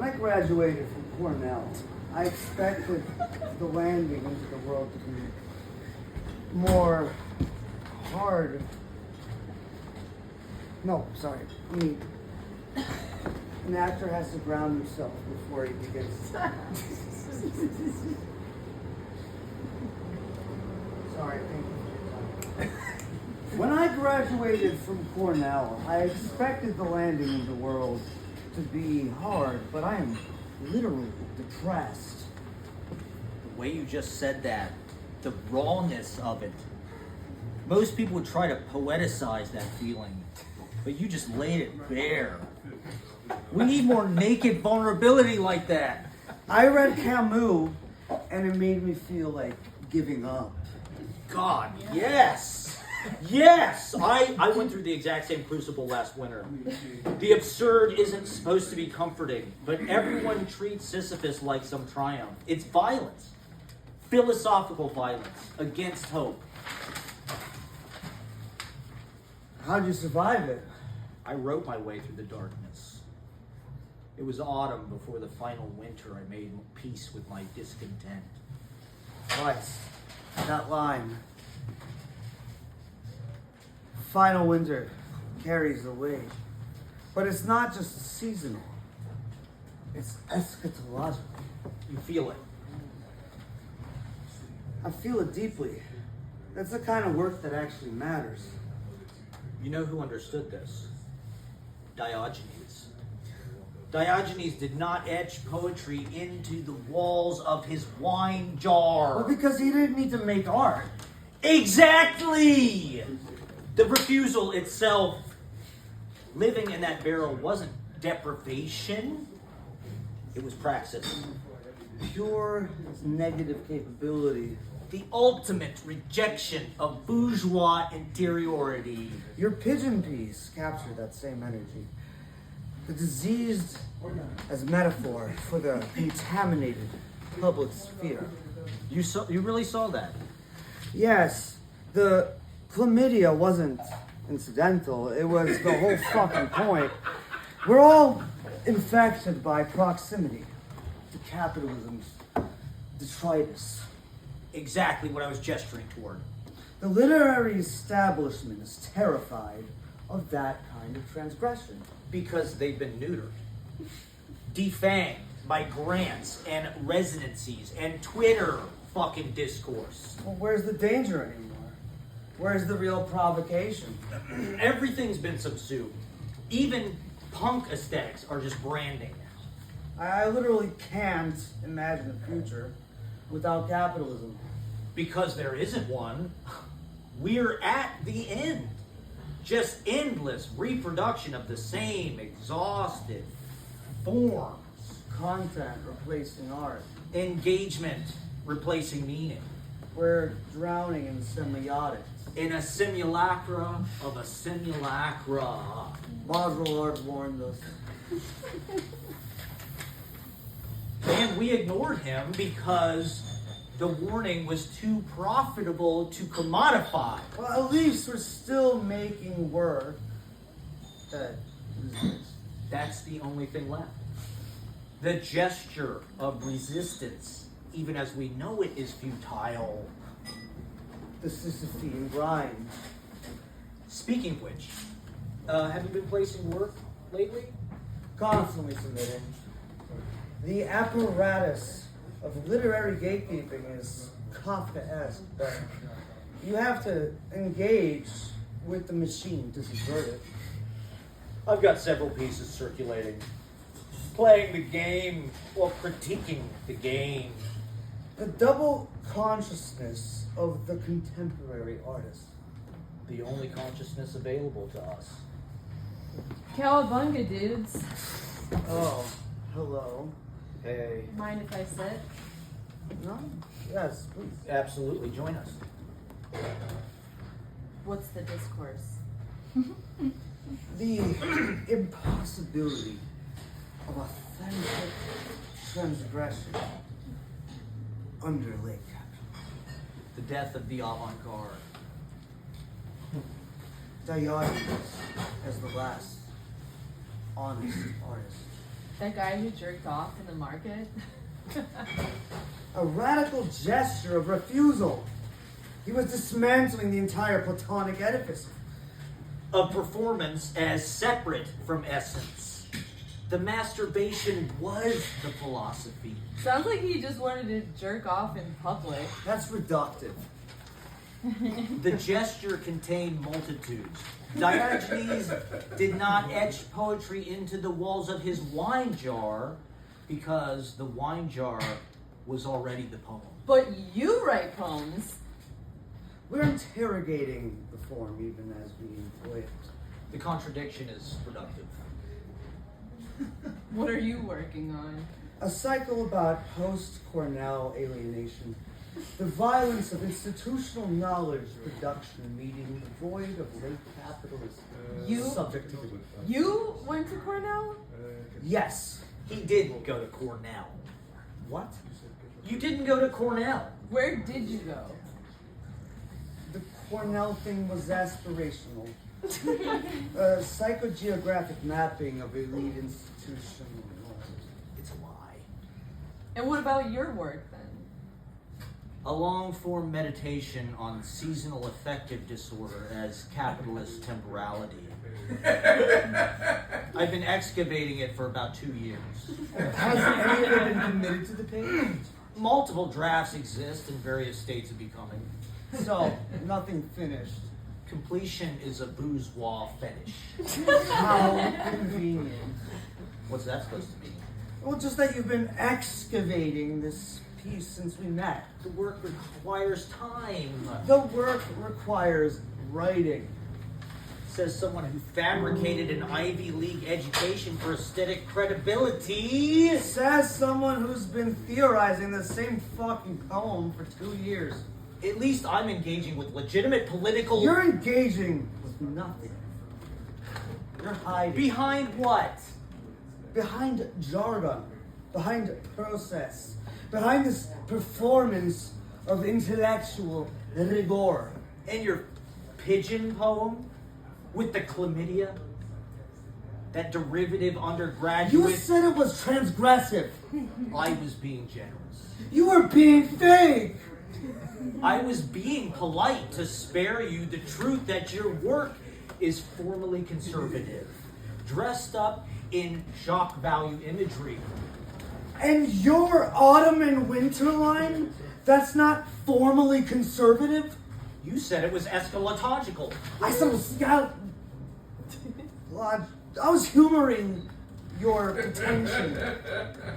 I graduated from Cornell, I expected the landing into the world to be more hard. No, sorry. I mean, an actor has to ground himself before he begins. Sorry, thank you. When I graduated from Cornell, I expected the landing in the world to be hard, but I am literally depressed. The way you just said that, the rawness of it. Most people would try to poeticize that feeling, but you just laid it bare. We need more naked vulnerability like that. I read Camus, and it made me feel like giving up. God, yes! Yes! I went through the exact same crucible last winter. The absurd isn't supposed to be comforting, but everyone treats Sisyphus like some triumph. It's violence. Philosophical violence against hope. How'd you survive it? I wrote my way through the darkness. It was autumn before the final winter. I made peace with my discontent. Twice. That line. Final winter carries the weight. But it's not just seasonal. It's eschatological. You feel it. I feel it deeply. That's the kind of work that actually matters. You know who understood this? Diogenes. Diogenes did not etch poetry into the walls of his wine jar. Well, because he didn't need to make art. Exactly! The refusal itself, living in that barrel, wasn't deprivation. It was praxis. Pure negative capability. The ultimate rejection of bourgeois interiority. Your pigeon piece captured that same energy. The diseased as metaphor for the contaminated public sphere. You really saw that? Yes, the chlamydia wasn't incidental. It was the whole fucking point. We're all infected by proximity to capitalism's detritus. Exactly what I was gesturing toward. The literary establishment is terrified of that kind of transgression. Because they've been neutered. Defanged by grants and residencies and Twitter fucking discourse. Well, where's the danger anymore? Where's the real provocation? Everything's been subsumed. Even punk aesthetics are just branding now. I literally can't imagine a future without capitalism. Because there isn't one. We're at the end. Just endless reproduction of the same exhausted forms. Content replacing art. Engagement replacing meaning. We're drowning in semiotics. In a simulacra of a simulacra. Baudrillard warned us. And we ignored him because the warning was too profitable to commodify. Well, at least we're still making work that exists. That's the only thing left. The gesture of resistance, even as we know it, is futile. The Sisyphean grind. Speaking of which, have you been placing work lately? Constantly submitting. The apparatus of literary gatekeeping is Kafkaesque, but you have to engage with the machine to subvert it. I've got several pieces circulating. Playing the game or critiquing the game. The double consciousness of the contemporary artist. The only consciousness available to us. Cowabunga, dudes. Oh, hello. Hey. Mind if I sit? No? Yes, please. Absolutely, join us. What's the discourse? The impossibility of authentic transgression under late capitalism. The death of the avant-garde. Diogenes as the last honest artist. That guy who jerked off in the market? A radical gesture of refusal. He was dismantling the entire Platonic edifice. Of performance as separate from essence. The masturbation was the philosophy. Sounds like he just wanted to jerk off in public. That's reductive. The gesture contained multitudes. Diogenes did not etch poetry into the walls of his wine jar because the wine jar was already the poem. But you write poems. We're interrogating the form even as we employ it. The contradiction is productive. What are you working on? A cycle about post-Cornell alienation. The violence of institutional knowledge production meeting the void of late capitalist subjectivity. You went to Cornell? Yes. He did go to Cornell. What? You didn't go to Cornell. Where did you go? The Cornell thing was aspirational. A psychogeographic mapping of elite institutional knowledge. It's a lie. And what about your work then? A long-form meditation on seasonal affective disorder as capitalist temporality. I've been excavating it for about 2 years. Has any of it been committed to the page? Multiple drafts exist in various states of becoming. So, nothing finished. Completion is a bourgeois fetish. How convenient. What's that supposed to mean? Well, just that you've been excavating this piece since we met. The work requires time. The work requires writing. Says someone who fabricated an Ivy League education for aesthetic credibility. Says someone who's been theorizing the same fucking poem for 2 years. At least I'm engaging with legitimate political... You're engaging with nothing. You're hiding. Behind what? Behind jargon. Behind process. Behind this performance of intellectual rigor. And your pigeon poem? With the chlamydia? That derivative undergraduate? You said it was transgressive. I was being generous. You were being fake. I was being polite to spare you the truth that your work is formally conservative, dressed up in shock value imagery. And your autumn and winter line, that's not formally conservative? You said it was eschatological. I said it was I was humoring your pretension.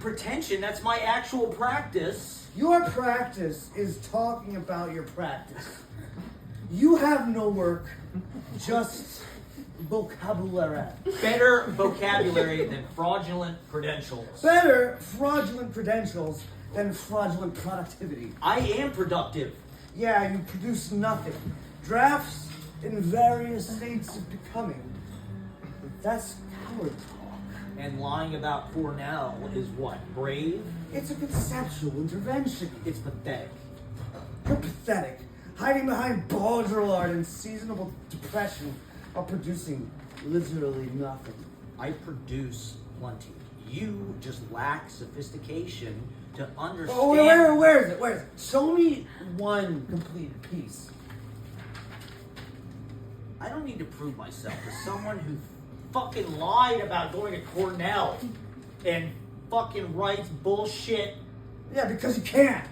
Pretension? That's my actual practice. Your practice is talking about your practice. You have no work, just vocabulary. Better vocabulary than fraudulent credentials. Better fraudulent credentials than fraudulent productivity. I am productive. Yeah, you produce nothing. Drafts in various states of becoming. That's coward talk. And lying about Cornell is what? Brave? It's a conceptual intervention. It's pathetic. You're pathetic. Hiding behind Baudrillard and seasonable depression while producing literally nothing. I produce plenty. You just lack sophistication to understand... Oh, where is it? Where is it? Show me one completed piece. I don't need to prove myself to someone who fucking lied about going to Cornell and fucking writes bullshit. Yeah, because you can't.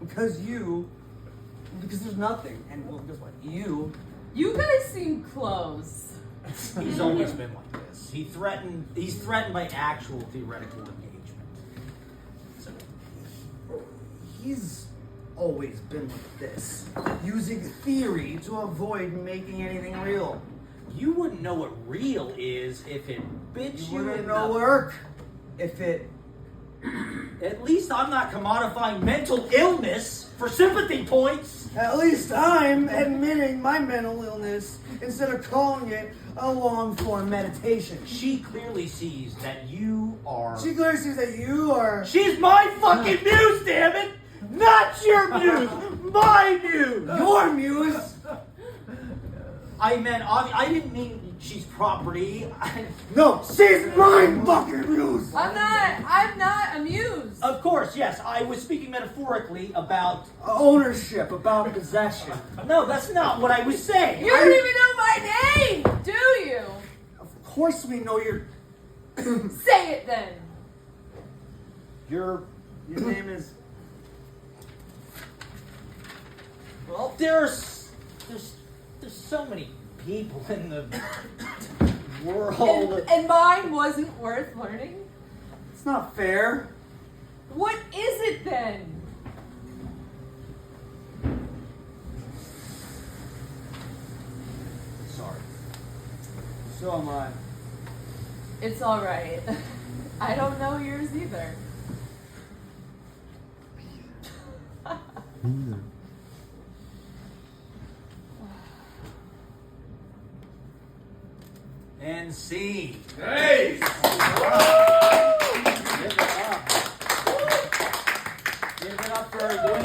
Because there's nothing. And well, guess what? You guys seem close. He's always been like this. He's threatened by actual theoretical engagement. So he's always been like this. Using theory to avoid making anything real. you wouldn't know what real is if it bit you, wouldn't in know the... work if it... At least I'm not commodifying mental illness for sympathy points. At least I'm admitting my mental illness instead of calling it a long-form meditation. She clearly sees that you are... She clearly sees that you are... She's my fucking muse, damn it! Not your muse! My muse! Your muse! I meant, I didn't mean she's property. No, she's mine, fucking Muse! I'm not amused. Of course, yes, I was speaking metaphorically about... Ownership, about possession. No, that's not what I was saying. You don't even know my name, do you? Of course we know your Say it then. Your name is... Well, there's so many people in the world. And mine wasn't worth learning? It's not fair. What is it then? Sorry. So am I. It's alright. I don't know yours either. And scene. Hey! Give it up. Give it up for our